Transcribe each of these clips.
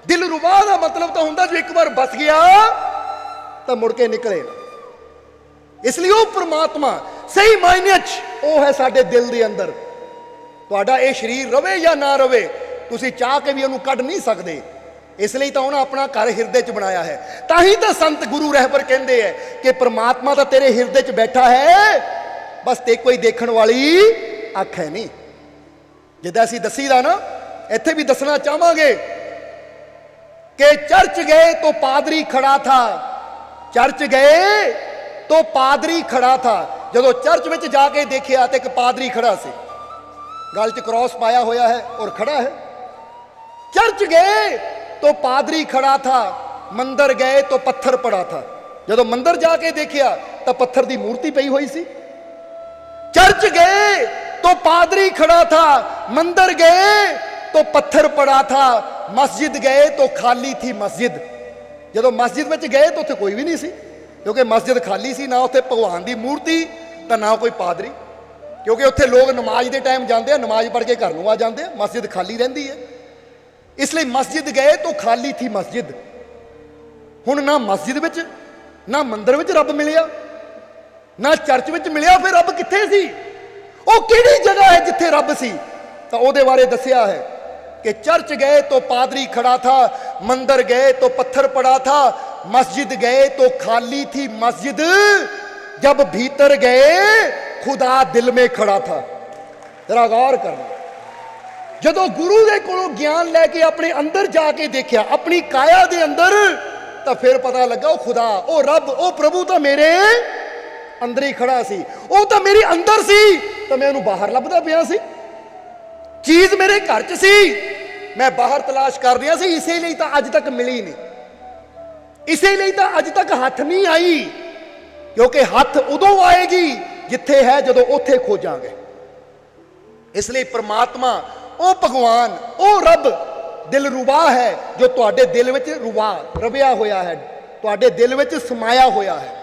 दिल रुबा का मतलब तो हुंदा जो एक बार बस गया तो मुड़ के निकले ना। इसलिए वो परमात्मा सही मायने वो है साडे दिल के अंदर। तुहाडा ये शरीर रवे या ना रवे, तुसी चाह के भी उन्होंने कढ़ नहीं सकते। इसलिए तो उन्हें अपना घर हिरदे च बनाया है। ताही तो संत गुरु रहबर कहते हैं कि परमात्मा तो तेरे हिरदे च बैठा है, बस ते कोई देखने वाली अख है नहीं। जिदा असीं दसीदा ना, इत्थे भी दसना चाहांगे कि चर्च गए तो पादरी खड़ा था, चर्च गए तो पादरी खड़ा था। जदों चर्च में जाके देखिया तो एक पादरी खड़ा सी, गल च क्रॉस पाया होया है और खड़ा है। चर्च गए तो पादरी खड़ा था, मंदिर गए तो पत्थर पड़ा था। जदों मंदिर जाके देखिया तो पत्थर की मूर्ति पई हुई सी। चर्च गए तो पादरी खड़ा था, मंदिर गए तो पत्थर पड़ा था, मस्जिद गए तो खाली थी मस्जिद। जदों मस्जिद में गए तो उत्थे कोई भी नहीं सी, क्योंकि मस्जिद खाली सी, ना उत्थे भगवान की मूर्ति तो ना कोई पादरी। क्योंकि उत्थे लोग नमाज के टाइम जाते हैं, नमाज पढ़ के घर नूं आ जाते हैं, मस्जिद खाली रहिंदी है। इसलिए मस्जिद गए तो खाली थी मस्जिद। हुण ना मस्जिद विच ना मंदिर विच रब मिलिया, ना चर्च विच मिलिया, फिर रब कित्थे सी? वो किहड़ी जगह है जिथे रब सी? तो उहदे बारे दसिया है कि चर्च गए तो पादरी खड़ा था, मंदिर गए तो पत्थर पड़ा था, मस्जिद गए तो खाली थी मस्जिद, जब भीतर गए खुदा दिल में खड़ा था। जरा गौर करना, जदों गुरु के कोलों ज्ञान लैके अपने अंदर जाके देखा, अपनी काया दे अंदर, तो फिर पता लगा वो खुदा, वो रब, वो प्रभु तो मेरे अंदर ही खड़ा सी। वो तो मेरे अंदर सी तो मैं उन्होंने बाहर लभदा पिया सी। चीज मेरे घर च सी, मैं बाहर तलाश कर रहा सी, इसीलिए तो अज तक मिली नहीं, इसीलिए तो अज तक हथ नहीं आई। क्योंकि हथ उदों आएगी जिथे है जदों उथे खोजांगे। इसलिए परमात्मा ओ भगवान ओ रब दिल रुबा है, जो तुहाडे दिल विच रुबा रविया होया है, तुहाडे दिल विच समाया होया है।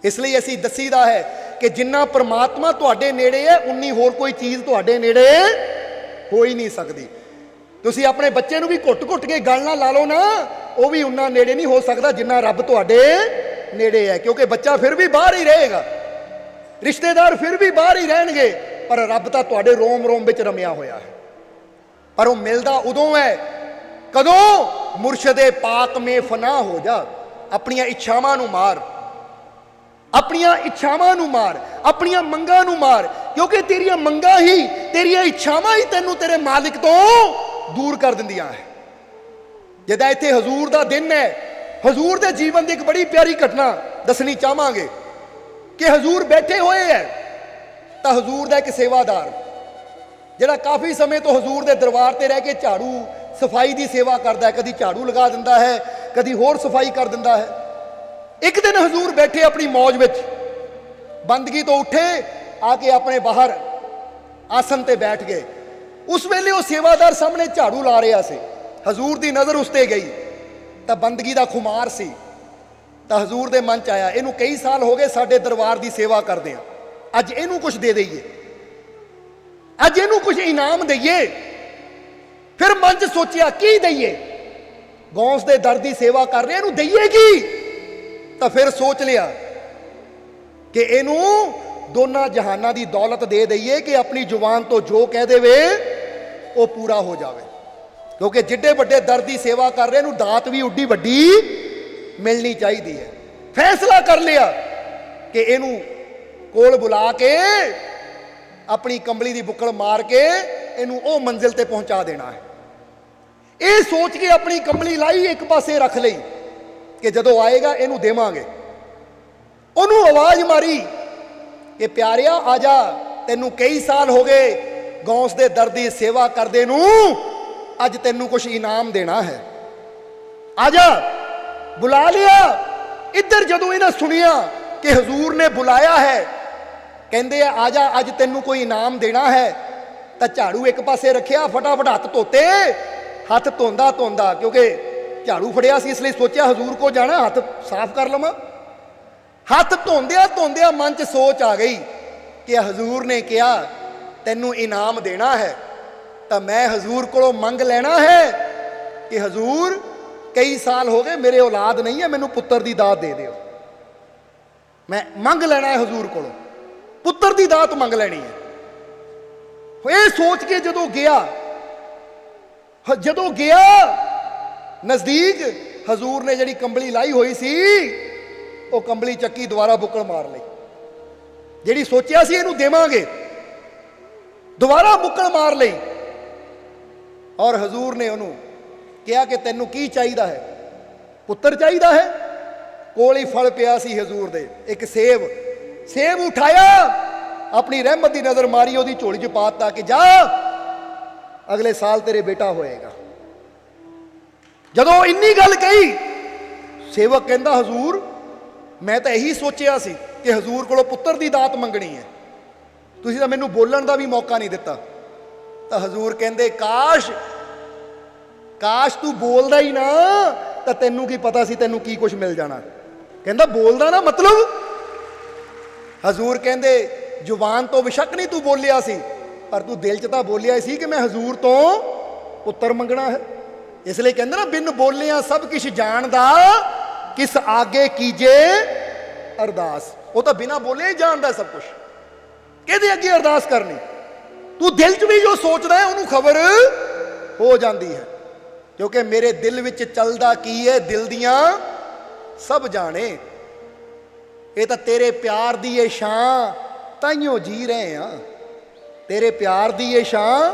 इसलिए असीं दसीदा है कि जिन्ना परमात्मा तुहाडे नेड़े है, उन्नी होर कोई चीज़ तुहाडे नेड़े हो ही नहीं सकती। तुसीं अपने बच्चे नूं भी घुट घुट के गल ना ला लो ना, वो भी उन्ना नेड़े नहीं हो सकता जिन्ना रब तुहाडे नेड़े है। क्योंकि बच्चा फिर भी बाहर ही रहेगा, रिश्तेदार फिर भी बाहर ही रहणगे, पर रब तां तुहाडे रोम रोम विच रमिया होया है। पर वो मिलदा उदों है कदों मुर्शदे पाक में फना हो जा। अपनियां इच्छावां नूं मार, अपनियां इच्छावां नूं मार, अपनियां मंगां नूं मार, क्योंकि तेरियां मंगां ही, तेरियां इच्छावां ही तैनूं तेरे मालिक तो दूर कर दिंदियां है। जिद्दां इत्थे हजूर दा दिन है, हजूर दे जीवन की एक बड़ी प्यारी घटना दसनी चाहांगे कि हजूर बैठे हुए है, तो हजूर दा एक सेवादार जिहड़ा काफ़ी समय तो हजूर दे दरबार ते रह के झाड़ू सफाई की सेवा करता है, कभी झाड़ू लगा दिंदा है, कभी होर सफाई कर दिंदा है। एक दिन हजूर बैठे अपनी मौज विच, बंदगी तो उठे, आके अपने बाहर आसन ते बैठ गए। उस वेले वो सेवादार सामने झाड़ू ला रहा से, हजूर की नज़र उस ते गई, तो बंदगी का खुमार सी। तो हजूर के मन च आया, इनू कई साल हो गए साडे दरबार की सेवा करदे आ, अज इनू कुछ दे दईए, अज इनू कुछ इनाम दईए। फिर मन च सोचिया की दईए, गौस के दर की सेवा कर रहे, इनू दईए की? तो फिर सोच लिया कि इनू दोनों जहाना की दौलत दे दईए कि अपनी जुबान तो जो कह देवे वो पूरा हो जाए। क्योंकि जिड्डे वड्डे दर की सेवा कर रहे, दात भी उड्डी वड्डी मिलनी चाहिए है। फैसला कर लिया कि इनू कोल बुला के अपनी कंबली की बुक्कड़ मार के इनू ओ मंजिल ते पहुंचा देना है। ये सोच के अपनी कंबली लाई एक पासे रख ली कि जदों आएगा इनू देवांगे। उन्होंने आवाज मारी कि प्यारिया आ जा, तेनू कई साल हो गए गौस दे दर दी सेवा करदे नू, अज तेनू कुछ इनाम देना है, आजा। बुला लिया। इधर जदों इन्हें सुनिया कि हजूर ने बुलाया है, कहते आजा अज तेनू कोई इनाम देना है, तो झाड़ू एक पासे रखिया, फटाफट हाथ धोते, हाथ धोंदा धोंदा, क्योंकि झाड़ू फड़िया सी इसलिए सोचा हजूर को जाना, हाथ साफ कर लवां। हाथ धोंदिया धोंदिया मन च सोच आ गई कि हजूर ने कहा तेनू इनाम देना है, तो मैं हजूर को मंग लेना है कि हजूर कई साल हो गए मेरे औलाद नहीं है, मैनू पुत्र की दात दे दिओ। मैं मंग लेना है हजूर को, पुत्र की दात मंग लैनी है। ये सोच के जदों गया नजदीक, हजूर ने जी कंबली लाई हुई सी वो कंबली चक्की दोबारा बुक्कड़ मार ली। जी सोचा सी इनू देवांगे, दोबारा बुक्कड़ मार ली। और हजूर ने उन्होंने कहा कि तैनू की चाहिए है? पुत्र चाहिए है। कोल ही फल पिया सी हजूर दे, एक सेब उठाया, अपनी रहमत की नजर मारी, वो झोली च पाता कि जा अगले साल तेरे बेटा होएगा। जदों इन्नी गल कही, सेवक कहता हजूर मैं तो यही सोचा सी कि हजूर को पुत्र की दात मंगनी है, तुसीं तां मैनू बोलण का भी मौका नहीं दिता। तो हजूर कहते काश तू बोलदा ही ना, तो तैनू की पता सी तैनू की कुछ मिल जाना। कहता बोलदा ना मतलब? हजूर कहते जुबान तो बेशक नहीं तू बोलिया सी, पर तू दिल च तां बोलिया सी कि मैं हजूर तो पुत्र मंगना है। इसलिए कहते ना बिन बोलिया सब कुछ जानदा, किस आगे कीजे अरदास। वो तो बिना बोले ही जानता सब कुछ, कहते अगे अरदास करनी। तू दिल च भी जो सोचदा है उन्होंने खबर हो जाती है, क्योंकि मेरे दिल विच चलदा की है दिल दियां सब जाने। ये तो तेरे प्यार दी ये शान ताइयों जी रहे हैं, तेरे प्यार दी ये शान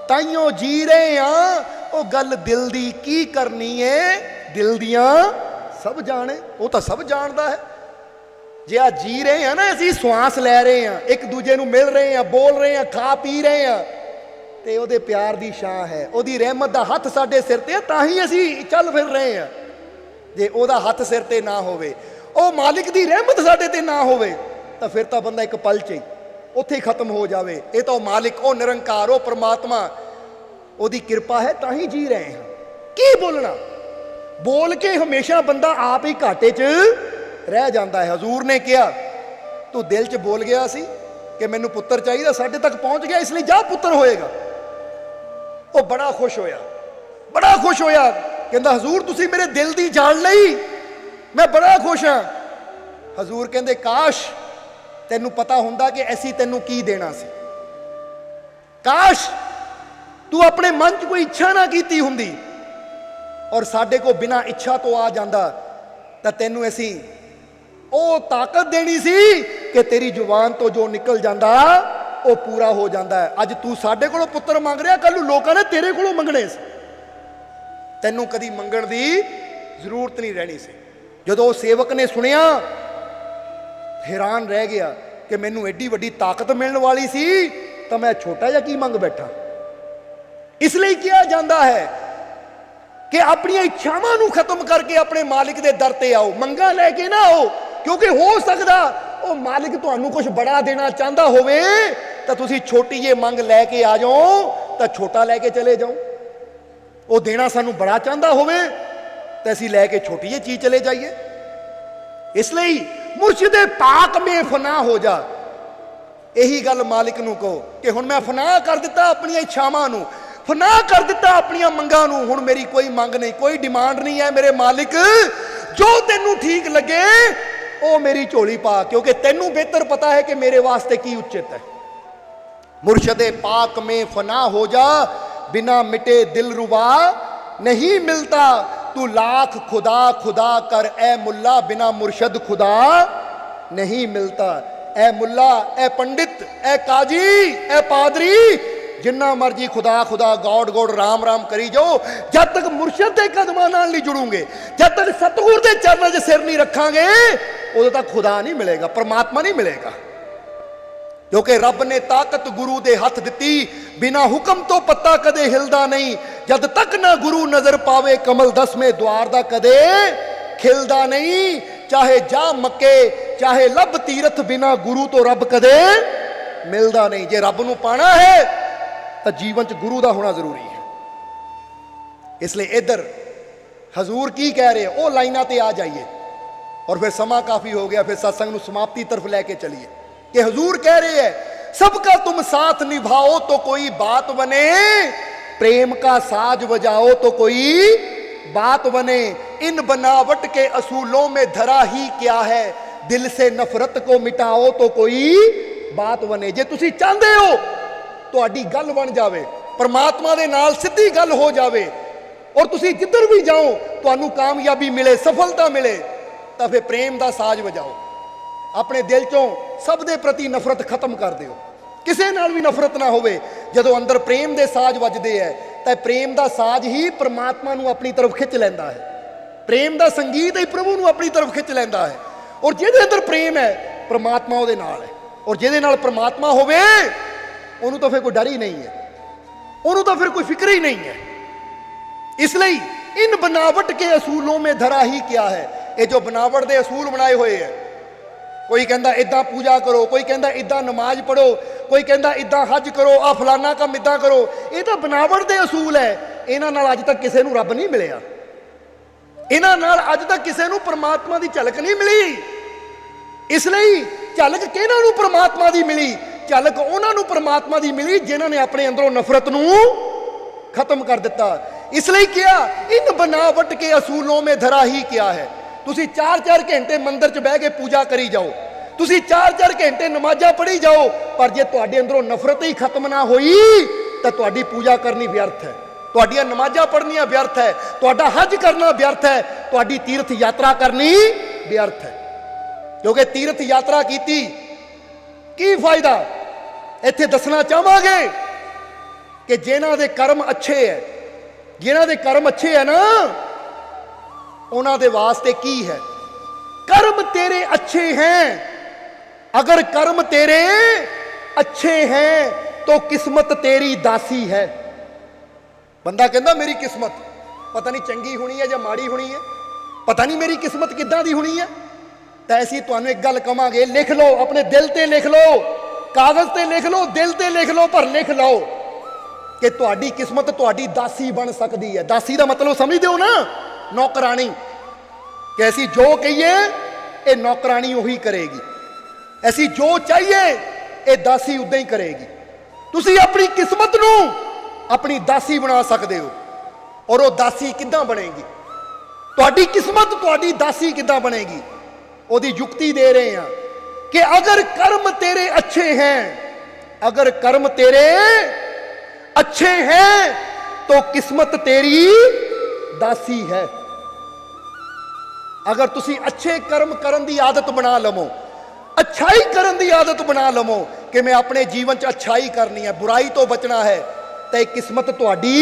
ताइयों जी रहे हैं। वो गल दिल दी की करनी है, दिल दियां सब जाने। वो तो सब जानता है। जे आ जी रहे हैं ना, असीं श्वास लै रहे हैं, एक दूजे नूं मिल रहे हैं, बोल रहे हैं, खा पी रहे हैं, ते ओदे प्यार दी शान है, ओदी रहमत दा हथ साडे सिर ते, तां ही असीं चल फिर रहे हैं। जे ओदा हथ सिर ते ना होवे, ओ मालिक दी रहमत साडे ते ना होवे, तां फिर तां बंदा एक पल च ही उत्थे ही खत्म हो जावे। ये तो मालिक, ओ निरंकार, ओ परमात्मा, ओदी कृपा है तां ही जी रहे हैं। की बोलना? बोल के हमेशा बंदा आप ही घाटे च रह जाता है। हजूर ने कहा तू दिल च बोल गया सी कि मैनू पुत्र चाहिए, साडे तक पहुंच गया, इसलिए जा पुत्र होएगा। वो बड़ा खुश होया, बड़ा खुश होया। कहता हजूर तुसी मेरे दिल दी जान लई, मैं बड़ा खुश हाँ। हजूर कहते काश तैनू पता हुंदा कि ऐसी तैनू की देना सी, काश तू अपने मन च कोई इच्छा ना कीती हुंदी और साडे को बिना इच्छा तो आ जांदा, तां तैनू ऐसी ओ ताकत देनी सी कि तेरी जुबान तो जो निकल जाता वो पूरा हो जाता है। अज तू साडे कोलों पुत्र मंग रहा, कल लोगों ने तेरे कोलों मंगने सी, तैनू कदी मंगण दी जरूरत नहीं रहनी सी। जदों सेवक ने सुनिया हैरान रह गया कि मैनू एडी वड्डी ताकत मिलने वाली सी, तो मैं छोटा जिहा की मंग बैठा। इसलिए किया जाता है कि अपनी इच्छावां नू खत्म करके अपने मालिक दे दर ते आओ, मंगा लैके ना आओ, क्योंकि हो सकता वो मालिक तुहानू कुछ बड़ा देना चाहता होवे तो तुसी छोटी जी मंग लैके आ जाओ तो छोटा लैके चले जाओ। वो देना सानू बड़ा चाहता होवे तो असीं लैके छोटी जी चीज चले जाइए। इसलिए मुर्शिदे पाक में फना हो जा, यही गल मालिक नू कहो कि हुण मैं फना कर दिता अपनी इच्छावां नू, फना कर दिता अपनी मंगां नू, हुण मेरी कोई मंग नहीं, कोई डिमांड नहीं है मेरे मालिक, जो तेनू ठीक लगे ओ मेरी झोली पा, क्योंकि तेनू बेहतर पता है कि मेरे वास्ते की उचित है। मुर्शदे पाक में फना हो जा, बिना मिटे दिल रुबा नहीं मिलता, तू लाख खुदा खुदा कर ए मुल्ला, बिना मुर्शद खुदा नहीं मिलता। ए मुल्ला, ए पंडित, ए काजी, ए पादरी, जिन्ना मर्जी खुदा खुदा गॉड गॉड राम राम करी जाओ, जब तक मुर्शद के कदमां नाल नहीं जुड़ूंगे, जब तक सतगुर के चरणों 'च सिर नहीं रखांगे, उदों तक खुदा नहीं मिलेगा, परमात्मा नहीं मिलेगा। क्योंकि रब ने ताकत गुरु दे हथ दिती, बिना हुक्म तो पत्ता कदे हिलदा नहीं, जद तक ना गुरु नजर पावे कमल 10वें द्वार दा कदे खिलदा नहीं। चाहे जा मक्के चाहे लब तीरथ, बिना गुरु तो रब कदे मिलदा नहीं। जे रब नूं पाना है तो जीवन च गुरु का होना जरूरी है। इसलिए इधर हजूर की कह रहे हैं, वो लाइना ते आ जाइए। और फिर समा काफी हो गया, फिर सत्संग नूं समाप्ति तरफ लेके चलिए कि हजूर कह रहे हैं सबका तुम साथ निभाओ तो कोई बात बने, प्रेम का साज बजाओ तो कोई बात बने, इन बनावट के असूलों में धरा ही क्या है, दिल से नफरत को मिटाओ तो कोई बात बने। जे तुसी चाहते हो तुहाडी गल बन जावे, परमात्मा दे नाल सीधी गल हो जावे और तुसी जिधर भी जाओ तुहानू कामयाबी मिले, सफलता मिले, तो फिर प्रेम का साज बजाओ। अपने दिल चों सब दे प्रति नफरत खत्म कर दिओ, किसी नाल भी नफरत ना होवे। जदों अंदर प्रेम दे साज वजदे है तो प्रेम का साज ही परमात्मा नू अपनी तरफ खिंच लैंदा है, प्रेम का संगीत ही प्रभु नू अपनी तरफ खिंच लैंदा है। और जिहदे अंदर प्रेम है परमात्मा उहदे नाल है, और जिहदे नाल परमात्मा होवे उहनू तो फिर कोई डर ही नहीं है, उहनू तो फिर कोई फिक्र ही नहीं है। इसलिए इन बनावट के असूलों में धरा ही क्या है, ये जो बनावट के असूल बनाए हुए हैं, कोई कहता इदा पूजा करो, कोई कहता इदा नमाज पढ़ो, कोई कहता इदा हज करो, आ फलाना काम इदा करो, ये तो बनावट के असूल है। इन्हां नाल अज तक किसी को रब नहीं मिलिया, इन्हां नाल अज तक किसी को परमात्मा की झलक नहीं मिली। इसलिए झलक किहनां नूं परमात्मा की मिली, झलक उन्हां नूं परमात्मा की मिली जिन्हां ने अपने अंदरों नफरत नूं खत्म कर दिता। इसलिए क्या, इन बनावट के असूलों में धरा ही क्या है। तुसी 4-4 घंटे मंदिर च बह के पूजा करी जाओ, तुसी 4-4 घंटे नमाजा पढ़ी जाओ, पर जे तुहाडे अंदरों नफरत ही खत्म ना होई तो तुहाडी पूजा करनी व्यर्थ है, तुहाडियां नमाजा पढ़नियां व्यर्थ है, तुहाडा हज करना व्यर्थ है, तुहाडी तीर्थ यात्रा करनी व्यर्थ है। क्योंकि तीर्थ यात्रा कीती की फायदा, इत्थे दसना चाहांगे कि जिन्हां दे कर्म अच्छे है, जिन्हां दे कर्म अच्छे है ना, उन्हां दे वास्ते की है, कर्म तेरे अच्छे हैं। अगर कर्म तेरे अच्छे हैं तो किस्मत तेरी दासी है। बंदा कहता मेरी किस्मत पता नहीं चंगी होनी है या माड़ी होनी है, पता नहीं मेरी किस्मत किद्दां दी होनी है। तो ऐसी तुहानूं एक गल कहांगे, लिख लो, अपने दिल ते लिख लो, कागज ते लिख लो, दिल ते लिख लो, पर लिख लो कि तुहाडी किस्मत तुहाडी दासी बन सकती है। दासी का मतलब समझदे हो ना, नौकरानी, कि ऐसी जो कहिए ये नौकरानी वही करेगी, ऐसी जो चाहिए ये दासी उदा ही करेगी। तुसी अपनी किस्मत नूं अपनी दासी बना सकते हो। और वो दासी किद्दां बनेगी, तुहाडी किस्मत तुहाडी दासी किद्दां बनेगी, ओदी युक्ति दे रहे हैं कि अगर कर्म तेरे अच्छे हैं, अगर कर्म तेरे अच्छे हैं तो किस्मत तेरी दासी है। अगर तुसी अच्छे कर्म करन दी आदत बना लवो, अच्छाई करन दी आदत बना लवो कि मैं अपने जीवन च अच्छाई करनी है, बुराई तो बचना है, तो किस्मत तुहाडी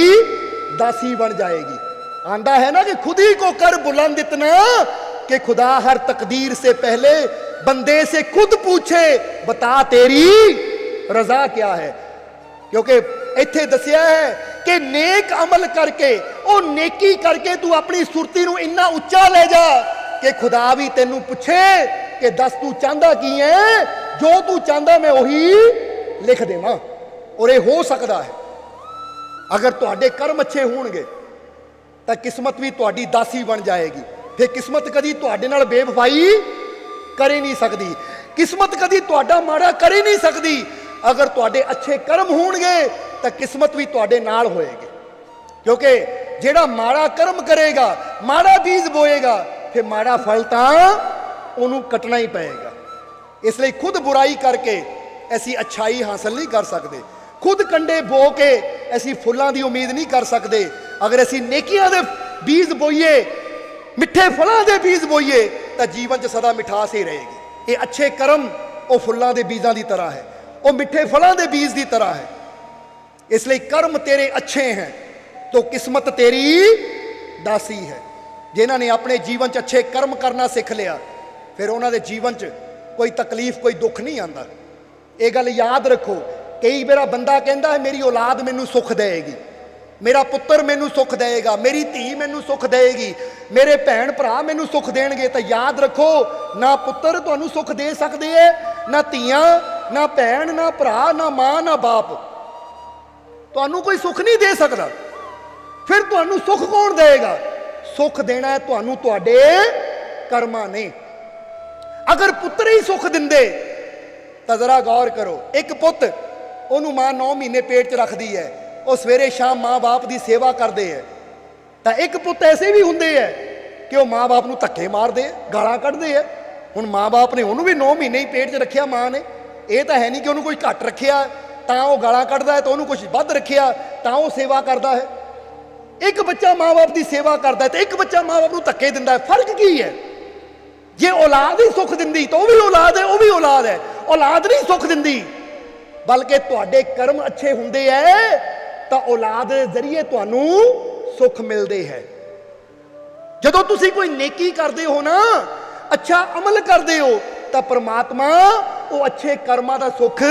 दासी बन जाएगी। आंदा है ना कि खुद ही को कर बुलंद इतना कि खुदा हर तकदीर से पहले बंदे से खुद पूछे बता तेरी रजा क्या है। क्योंकि इत्थे दसिया है कि नेक अमल करके, ओ नेकी करके तू अपनी सुरती नूं इन्ना उच्चा ले जा कि खुदा भी तेनू पूछे कि दस तू चाहता की है, जो तू चाहता मैं वही लिख देवां। और ये हो सकता है अगर तुहाडे कर्म अच्छे होणगे तो किस्मत भी तुहाडी दासी बन जाएगी। फिर किस्मत कदी तुहाडे नाल बेवफाई कर ही नहीं सकती, किस्मत कदी तुहाडा माड़ा कर ही नहीं सकती। अगर तुहाडे अच्छे कर्म होणगे तो किस्मत भी तुहाडे नाल होएगी। क्योंकि जिहड़ा माड़ा कर्म करेगा, माड़ा बीज बोएगा, फिर माड़ा फल तो उन्होंने कटना ही पएगा। इसलिए खुद बुराई करके ऐसी अच्छाई हासिल नहीं कर सकते, खुद कंडे बो के ऐसी फुलों की उम्मीद नहीं कर सकते। अगर असी नेकियां दे बीज बोईए, मिठे फलों के बीज बोईए तो जीवन च सदा मिठास ही रहेगी। ये अच्छे कर्म वो फुलों के बीजों की तरह है, वो मिठे फलों के बीज की तरह है। इसलिए कर्म तेरे अच्छे हैं तो किस्मत तेरी दासी है। जिन्हों ने अपने जीवन च अच्छे कर्म करना सीख लिया, फिर उन्होंने जीवन च कोई तकलीफ कोई दुख नहीं आता। ये गल याद रखो, कई बार बंदा कहता है मेरी औलाद मैनू सुख देगी, मेरा पुत्र मैनू सुख देगा, मेरी धी मैनू सुख देगी, मेरे भैन भरा मैनू सुख देणगे। तो याद रखो, ना पुत्र तुहानू सुख दे सकते है, ना धीआं, ना भैन, ना भरा, ना मां, ना बाप, तुहानू कोई सुख नहीं दे सकता। फिर तुहानू सुख कौन देगा? सुख देना है तुहानू तुहाडे कर्मां ने। अगर पुत्र ही सुख दिंदे तो जरा गौर करो, एक पुत ओनू मां 9 महीने पेट च रखती है, ਉਹ ਸਵੇਰੇ ਸ਼ਾਮ ਮਾਂ-ਬਾਪ ਦੀ ਸੇਵਾ ਕਰਦੇ ਹੈ। ਤਾਂ ਇੱਕ ਪੁੱਤ ਐਸੇ ਵੀ ਹੁੰਦੇ ਹੈ ਕਿ ਉਹ ਮਾਂ-ਬਾਪ ਨੂੰ ਧੱਕੇ ਮਾਰਦੇ ਹੈ, ਗਾਲਾਂ ਕੱਢਦੇ ਹੈ। ਹੁਣ ਮਾਂ-ਬਾਪ ਨੇ ਉਹਨੂੰ ਵੀ 9 ਮਹੀਨੇ ਹੀ ਪੇਟ 'ਚ ਰੱਖਿਆ, ਮਾਂ ਨੇ। ਇਹ ਤਾਂ ਹੈ ਨਹੀਂ ਕਿ ਉਹਨੂੰ ਕੋਈ ਘੱਟ ਰੱਖਿਆ ਤਾਂ ਉਹ ਗਾਲਾਂ ਕੱਢਦਾ ਹੈ, ਤਾਂ ਉਹਨੂੰ ਕੁਝ ਵੱਧ ਰੱਖਿਆ ਤਾਂ ਉਹ ਸੇਵਾ ਕਰਦਾ ਹੈ। ਇੱਕ ਬੱਚਾ ਮਾਂ-ਬਾਪ ਦੀ ਸੇਵਾ ਕਰਦਾ ਹੈ ਤੇ ਇੱਕ ਬੱਚਾ ਮਾਂ-ਬਾਪ ਨੂੰ ਧੱਕੇ ਦਿੰਦਾ ਹੈ। ਫਰਕ ਕੀ ਹੈ? ਜੇ ਔਲਾਦ ਹੀ ਸੁੱਖ ਦਿੰਦੀ ਤਾਂ ਉਹ ਵੀ ਔਲਾਦ ਹੈ, ਉਹ ਵੀ ਔਲਾਦ ਹੈ। ਔਲਾਦ ਨਹੀਂ ਸੁੱਖ ਦਿੰਦੀ, ਬਲਕਿ ਤੁਹਾਡੇ ਕਰਮ ਅੱਛੇ ਹੁੰਦੇ ਹੈ ਤਾਂ ਔਲਾਦ ਦੇ ਜ਼ਰੀਏ ਤੁਹਾਨੂੰ ਸੁੱਖ ਮਿਲਦੇ ਹੈ। ਜਦੋਂ ਤੁਸੀਂ ਕੋਈ ਨੇਕੀ ਕਰਦੇ ਹੋ ਨਾ, ਅੱਛਾ ਅਮਲ ਕਰਦੇ ਹੋ, ਤਾਂ ਪ੍ਰਮਾਤਮਾ ਉਹ ਅੱਛੇ ਕਰਮਾਂ ਦਾ ਸੁੱਖ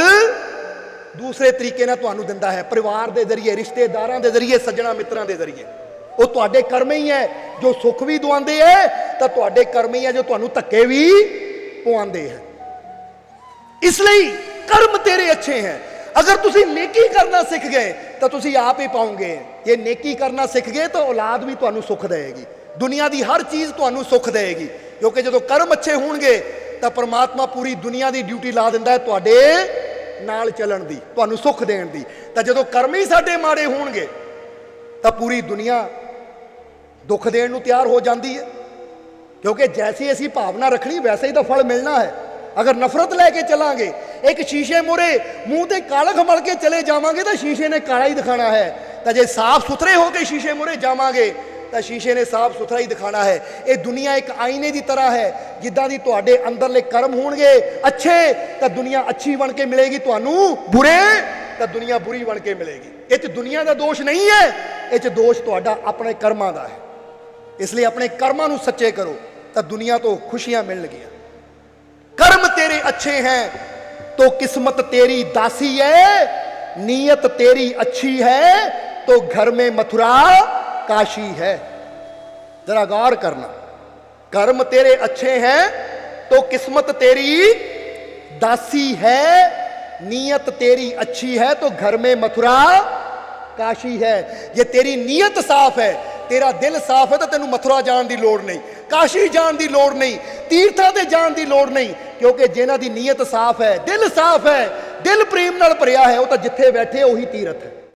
ਦੂਸਰੇ ਤਰੀਕੇ ਨਾਲ ਤੁਹਾਨੂੰ ਦਿੰਦਾ ਹੈ। ਪਰਿਵਾਰ ਦੇ ਜ਼ਰੀਏ, ਰਿਸ਼ਤੇਦਾਰਾਂ ਦੇ ਜ਼ਰੀਏ, ਸੱਜਣਾ ਮਿੱਤਰਾਂ ਦੇ ਜ਼ਰੀਏ। ਉਹ ਤੁਹਾਡੇ ਕਰਮ ਹੀ ਹੈ ਜੋ ਸੁੱਖ ਵੀ ਦਵਾਉਂਦੇ ਹੈ, ਤਾਂ ਤੁਹਾਡੇ ਕਰਮ ਹੀ ਹੈ ਜੋ ਤੁਹਾਨੂੰ ਧੱਕੇ ਵੀ ਪਵਾਉਂਦੇ ਹੈ। ਇਸ ਲਈ ਕਰਮ ਤੇਰੇ ਅੱਛੇ ਹੈ। ਅਗਰ ਤੁਸੀਂ ਨੇਕੀ ਕਰਨਾ ਸਿੱਖ ਗਏ ਤਾਂ ਤੁਸੀਂ ਆਪ ਹੀ ਪਾਓਗੇ। ਜੇ ਨੇਕੀ ਕਰਨਾ ਸਿੱਖ ਗਏ ਤਾਂ ਔਲਾਦ ਵੀ ਤੁਹਾਨੂੰ ਸੁੱਖ ਦੇਵੇਗੀ, ਦੁਨੀਆ ਦੀ ਹਰ ਚੀਜ਼ ਤੁਹਾਨੂੰ ਸੁੱਖ ਦੇਵੇਗੀ। ਕਿਉਂਕਿ ਜਦੋਂ ਕਰਮ ਅੱਛੇ ਹੋਣਗੇ ਤਾਂ ਪਰਮਾਤਮਾ ਪੂਰੀ ਦੁਨੀਆ ਦੀ ਡਿਊਟੀ ਲਾ ਦਿੰਦਾ ਹੈ ਤੁਹਾਡੇ ਨਾਲ ਚੱਲਣ ਦੀ, ਤੁਹਾਨੂੰ ਸੁੱਖ ਦੇਣ ਦੀ। ਤਾਂ ਜਦੋਂ ਕਰਮ ਹੀ ਸਾਡੇ ਮਾੜੇ ਹੋਣਗੇ ਤਾਂ ਪੂਰੀ ਦੁਨੀਆ ਦੁੱਖ ਦੇਣ ਨੂੰ ਤਿਆਰ ਹੋ ਜਾਂਦੀ ਹੈ। ਕਿਉਂਕਿ ਜੈਸੀ ਅਸੀਂ ਭਾਵਨਾ ਰੱਖਣੀ ਵੈਸੇ ਹੀ ਤਾਂ ਫਲ ਮਿਲਣਾ ਹੈ। ਅਗਰ ਨਫ਼ਰਤ ਲੈ ਕੇ ਚਲਾਂਗੇ, ਇੱਕ ਸ਼ੀਸ਼ੇ ਮੂਹਰੇ ਮੂੰਹ ਤੇ ਕਾਲਖ ਮਲ ਕੇ ਚਲੇ ਜਾਵਾਂਗੇ ਤਾਂ ਸ਼ੀਸ਼ੇ ਨੇ ਕਾਲਾ ਹੀ ਦਿਖਾਣਾ ਹੈ। ਤਾਂ ਜੇ ਸਾਫ਼ ਸੁਥਰੇ ਹੋ ਕੇ ਸ਼ੀਸ਼ੇ ਮੂਹਰੇ ਜਾਵਾਂਗੇ ਤਾਂ ਸ਼ੀਸ਼ੇ ਨੇ ਸਾਫ਼ ਸੁਥਰਾ ਹੀ ਦਿਖਾਣਾ ਹੈ। ਇਹ ਦੁਨੀਆ ਇੱਕ ਆਈਨੇ ਦੀ ਤਰ੍ਹਾਂ ਹੈ। ਜਿੱਦਾਂ ਦੀ ਤੁਹਾਡੇ ਅੰਦਰਲੇ ਕਰਮ ਹੋਣਗੇ ਅੱਛੇ ਤਾਂ ਦੁਨੀਆ ਅੱਛੀ ਬਣ ਕੇ ਮਿਲੇਗੀ, ਤੁਹਾਨੂੰ ਬੁਰੇ ਤਾਂ ਦੁਨੀਆ ਬੁਰੀ ਬਣ ਕੇ ਮਿਲੇਗੀ। ਇਹ 'ਚ ਦੁਨੀਆ ਦਾ ਦੋਸ਼ ਨਹੀਂ ਹੈ, ਇਹ 'ਚ ਦੋਸ਼ ਤੁਹਾਡਾ ਆਪਣੇ ਕਰਮਾਂ ਦਾ ਹੈ। ਇਸ ਲਈ ਆਪਣੇ ਕਰਮਾਂ ਨੂੰ ਸੱਚੇ ਕਰੋ ਤਾਂ ਦੁਨੀਆ ਤੋਂ ਖੁਸ਼ੀਆਂ ਮਿਲਣਗੀਆਂ। कर्म तेरे अच्छे हैं तो किस्मत तेरी दासी है, नीयत तेरी अच्छी है तो घर में मथुरा काशी है। जरा गौर करना, कर्म तेरे अच्छे हैं तो किस्मत तेरी दासी है, नीयत तेरी अच्छी है तो घर में मथुरा काशी है। ये तेरी नीयत साफ है, तेरा दिल साफ है तो तेनू मथुरा जान की लोड़ नहीं, काशी जान की लोड़ नहीं, तीर्थां ते जान की लोड़ नहीं। क्योंकि जिन्हां दी नीयत साफ है, दिल साफ है, दिल प्रेम नाल भरिया है, वो तो जिथे बैठे उही तीरथ है।